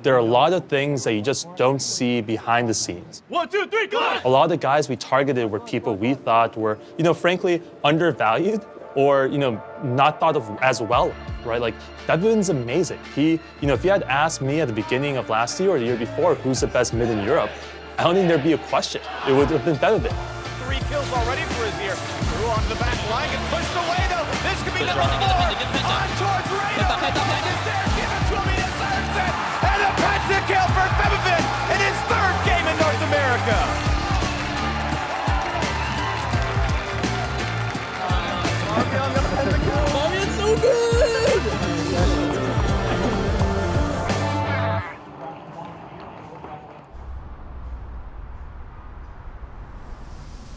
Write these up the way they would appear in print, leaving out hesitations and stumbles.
there are a lot of things that you just don't see behind the scenes. 1, 2, 3, go! A lot of the guys we targeted were people we thought were, frankly, undervalued or, not thought of as well, right? Like, Febiven's amazing. He, if you had asked me at the beginning of last year or the year before who's the best mid in Europe, I don't think there'd be a question. It would have been Febiven. 3 kills already for his ear. Through onto the back line, gets pushed away though. This could be number 4. On towards Riot. Is there? Give it to him. He deserves it. And a pentakill for Febiven in his 3rd game in North America. Marion's so good!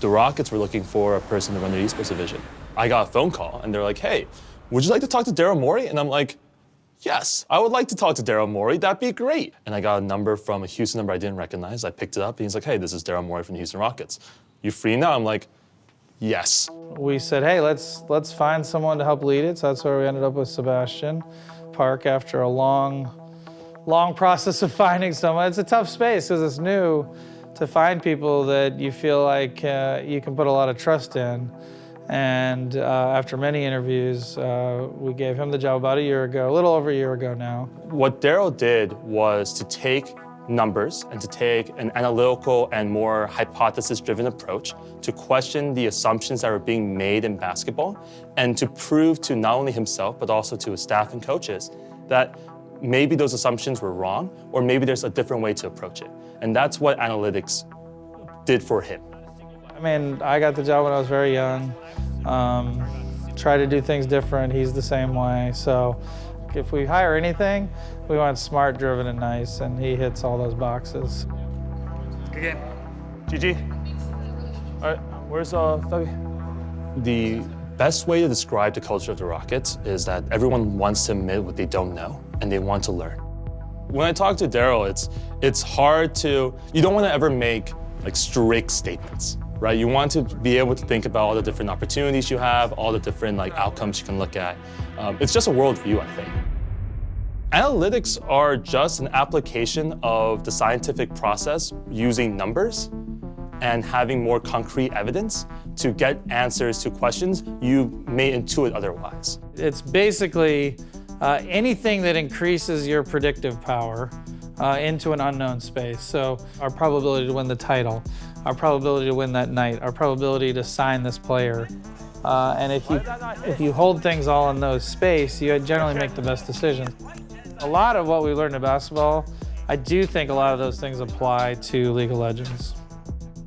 The Rockets were looking for a person to run their esports division. I got a phone call and they're like, hey, would you like to talk to Daryl Morey? And I'm like, yes, I would like to talk to Daryl Morey. That'd be great. And I got a number from a Houston number I didn't recognize. I picked it up and he's like, hey, this is Daryl Morey from the Houston Rockets. You free now? I'm like, yes. We said, hey, let's find someone to help lead it. So that's where we ended up with Sebastian Park after a long process of finding someone. It's a tough space because it's new to find people that you feel like you can put a lot of trust in. And after many interviews, we gave him the job about a year ago, a little over a year ago now. What Daryl did was to take numbers and to take an analytical and more hypothesis-driven approach to question the assumptions that were being made in basketball and to prove to not only himself, but also to his staff and coaches that maybe those assumptions were wrong or maybe there's a different way to approach it. And that's what analytics did for him. I mean, I got the job when I was very young. Try to do things different. He's the same way. So if we hire anything, we want smart, driven, and nice, and he hits all those boxes. Good game. GG. All right, where's Febby? The best way to describe the culture of the Rockets is that everyone wants to admit what they don't know, and they want to learn. When I talk to Daryl, it's hard to, you don't want to ever make like strict statements, right? You want to be able to think about all the different opportunities you have, all the different like outcomes you can look at. It's just a worldview, I think. Analytics are just an application of the scientific process using numbers and having more concrete evidence to get answers to questions you may intuit otherwise. It's basically anything that increases your predictive power into an unknown space. So our probability to win the title, our probability to win that night, our probability to sign this player. And if you hold things all in those space, you generally make the best decisions. A lot of what we learned in basketball, I do think a lot of those things apply to League of Legends.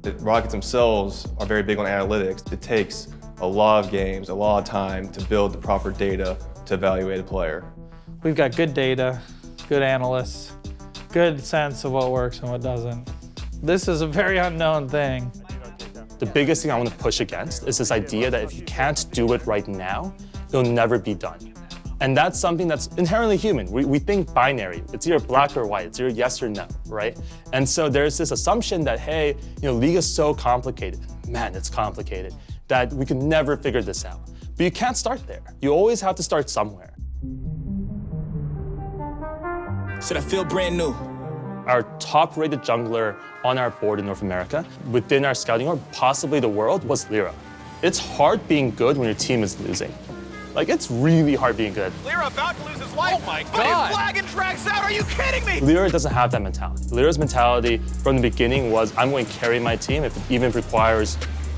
The Rockets themselves are very big on analytics. It takes a lot of games, a lot of time to build the proper data to evaluate a player. We've got good data, good analysts, good sense of what works and what doesn't. This is a very unknown thing. The biggest thing I want to push against is this idea that if you can't do it right now, it'll never be done. And that's something that's inherently human. We think binary. It's either black or white. It's either yes or no, right? And so there's this assumption that, hey, League is so complicated. Man, it's complicated. That we can never figure this out. But you can't start there. You always have to start somewhere. Should I feel brand new? Our top-rated jungler on our board in North America, within our scouting org, possibly the world, was Lyra. It's hard being good when your team is losing. Like, it's really hard being good. Lyra about to lose his life. Oh my God. But his flag and drags out. Are you kidding me? Lyra doesn't have that mentality. Lyra's mentality from the beginning was, I'm going to carry my team if it even requires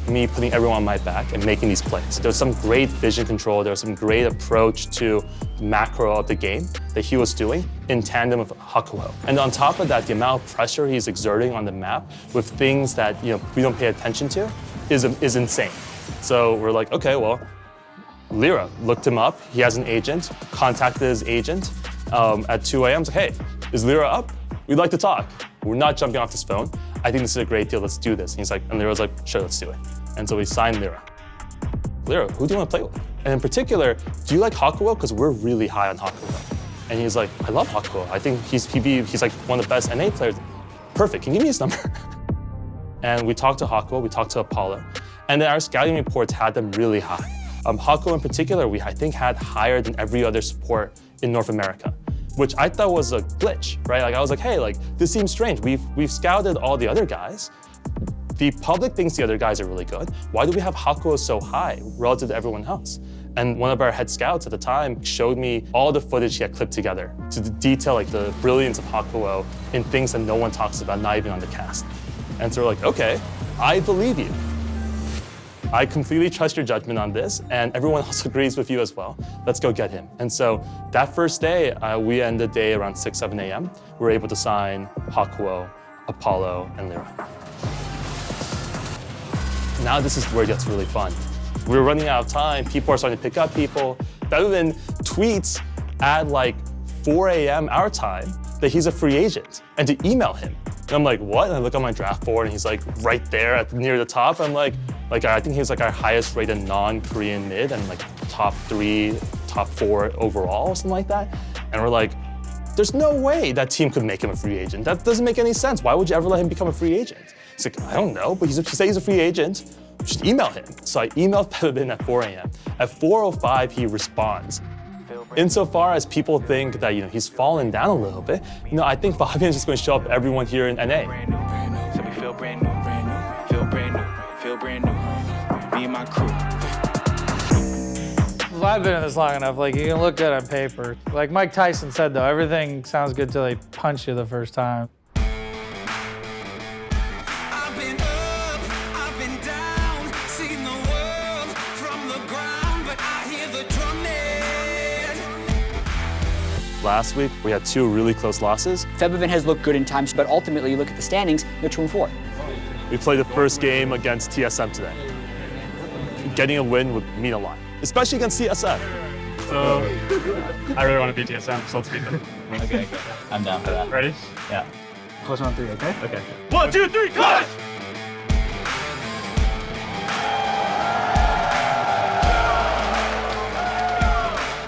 me putting everyone on my back and making these plays. There was some great vision control. There was some great approach to macro of the game that he was doing in tandem with Hakuho. And on top of that, the amount of pressure he's exerting on the map with things that we don't pay attention to is insane. So we're like, okay, well, Lyra looked him up. He has an agent, contacted his agent at 2 a.m. Like, hey, is Lyra up? We'd like to talk. We're not jumping off this phone. I think this is a great deal. Let's do this. And Lyra's like, sure, let's do it. And so we signed Lyra. Lyra, who do you want to play with? And in particular, do you like Hakuho? Because we're really high on Hakuho. And he's like, I love Hakuho. I think he's like one of the best NA players. Perfect, can you give me his number? And we talked to Hakuho, we talked to Apollo, and then our scouting reports had them really high. Hakuho in particular, I think had higher than every other support in North America. which I thought was a glitch, right? Like I was like, hey, like this seems strange. We've scouted all the other guys. The public thinks the other guys are really good. Why do we have Hakuo so high relative to everyone else? And one of our head scouts at the time showed me all the footage he had clipped together to detail like the brilliance of Hakuo in things that no one talks about, not even on the cast. And so we're like, okay, I believe you. I completely trust your judgment on this, and everyone else agrees with you as well. Let's go get him. And so that first day, we ended the day around 6, 7 a.m. We were able to sign Hakuo, Apollo, and Lyra. Now this is where it gets really fun. We're running out of time. People are starting to pick up people. Febiven tweets at like 4 a.m. our time that he's a free agent and to email him. And I'm like, what? And I look on my draft board and he's like right there near the top. I'm like I think he's like our highest rated non-Korean mid and like top 3, top 4 overall or something like that. And we're like, there's no way that team could make him a free agent. That doesn't make any sense. Why would you ever let him become a free agent? He's like, I don't know, but he said he's a free agent. Just email him. So I emailed Febiven at 4 a.m. At 4:05, he responds. Insofar as people think that he's fallen down a little bit, I think Fabian is just going to show up everyone here in NA. So we feel brand new, feel brand new, feel brand new. Me and my crew. I've been in this long enough, like you can look good on paper. Like Mike Tyson said though, everything sounds good till they punch you the first time. Last week, we had 2 really close losses. Febiven has looked good in times, but ultimately you look at the standings, they're 2-4. We played the first game against TSM today. Getting a win would mean a lot, especially against TSM. So, I really want to beat TSM, so let's beat them. Okay, I'm down for that. Ready? Yeah. Close on 3, okay? Okay. 1, 2, 3, clutch!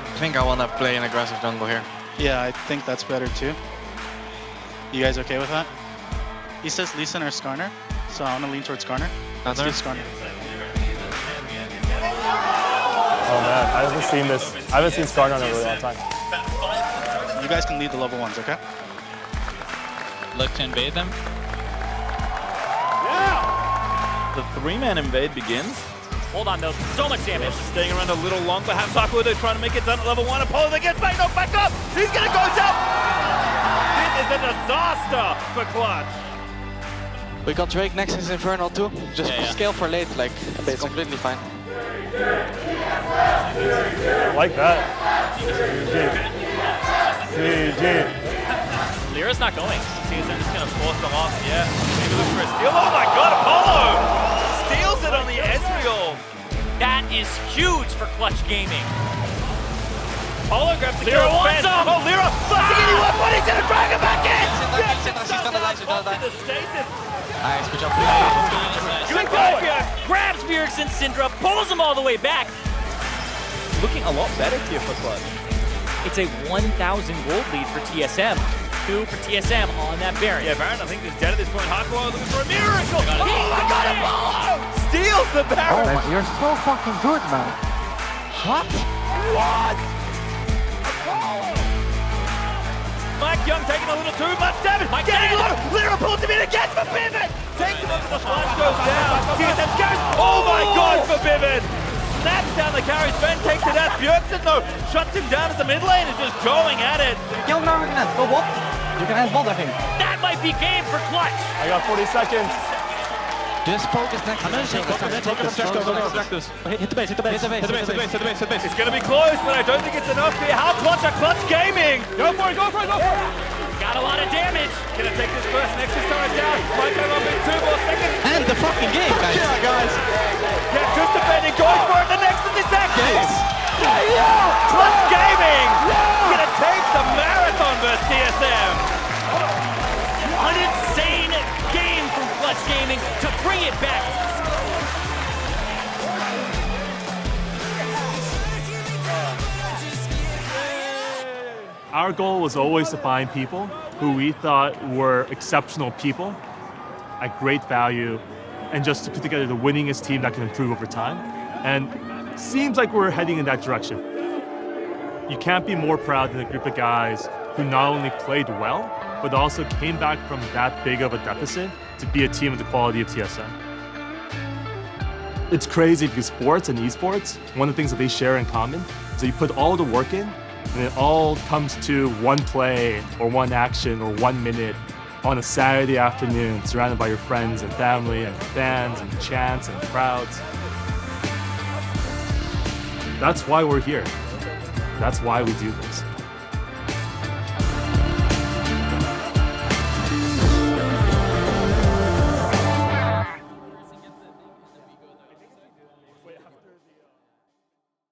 I think I want to play an aggressive jungle here. Yeah, I think that's better too. You guys okay with that? He says Lee Sin or Skarner, so I want to lean towards Skarner. Let's do Skarner. Oh man, I haven't seen this. I haven't seen Skarner in a really long time. You guys can lead the level 1s, okay? Look to invade them. Yeah! The 3-man invade begins. Hold on though, so much damage. Staying around a little long, perhaps Hakuo trying to make it down at level 1. Apollo that gets back up! He's gonna go down! This is a disaster for Clutch. We got Drake next is Infernal too. Just scale for late, like, it's completely fine. Like that. GG. Lyra's not going. TSM is gonna force them off. Yeah, maybe look for a steal. Oh my god, Apollo! Steals it on the Ezreal. That is huge for Clutch Gaming. Apollo grabs the Lyra wants him! Oh, Lyra! Flashing anyone, but he's gonna drag him back in! Yes, She's gonna die. the stasis. Nice, good job. Good going! Grabs Bjergsen Syndra, pulls him all the way back. Looking a lot better here for Clutch. It's a 1,000 gold lead for TSM. 2 for TSM on that Baron. Yeah, Baron, I think is dead at this point. Hakuo looking for a miracle. Oh my god, Apollo! Steals the Baron! Oh, you're so fucking good, man. What? Apollo! Mike Young taking a little too much damage. Getting low! Lyra pulls him in again for Febiven! Takes him over the flash, goes down. TSM carries. Oh my god, for Febiven! Snaps down the carry. Sven takes it out. Bjergsen though shuts him down as the mid lane is just going at it. Kill now, we can end. Go bot. You can end bot, I think. That might be game for Clutch. I got 40 seconds. Just focus next. Hit the base. It's going to be close, but I don't think it's enough here. How Clutch are Clutch Gaming? Go for it! Got a lot of damage. Gonna take this first Nexus turret down. Might come up in 2 more seconds. End the fucking game, guys. Yeah, guys. Yeah, just defending, going for it. The Nexus is active. Yeah. Clutch Gaming gonna take the marathon versus TSM. An insane game from Clutch Gaming to bring it back. Our goal was always to find people who we thought were exceptional people at great value and just to put together the winningest team that can improve over time. And seems like we're heading in that direction. You can't be more proud than a group of guys who not only played well, but also came back from that big of a deficit to be a team of the quality of TSM. It's crazy because sports and esports, one of the things that they share in common is that you put all the work in and it all comes to one play or one action or 1 minute on a Saturday afternoon, surrounded by your friends and family and fans and chants and crowds. That's why we're here. That's why we do this.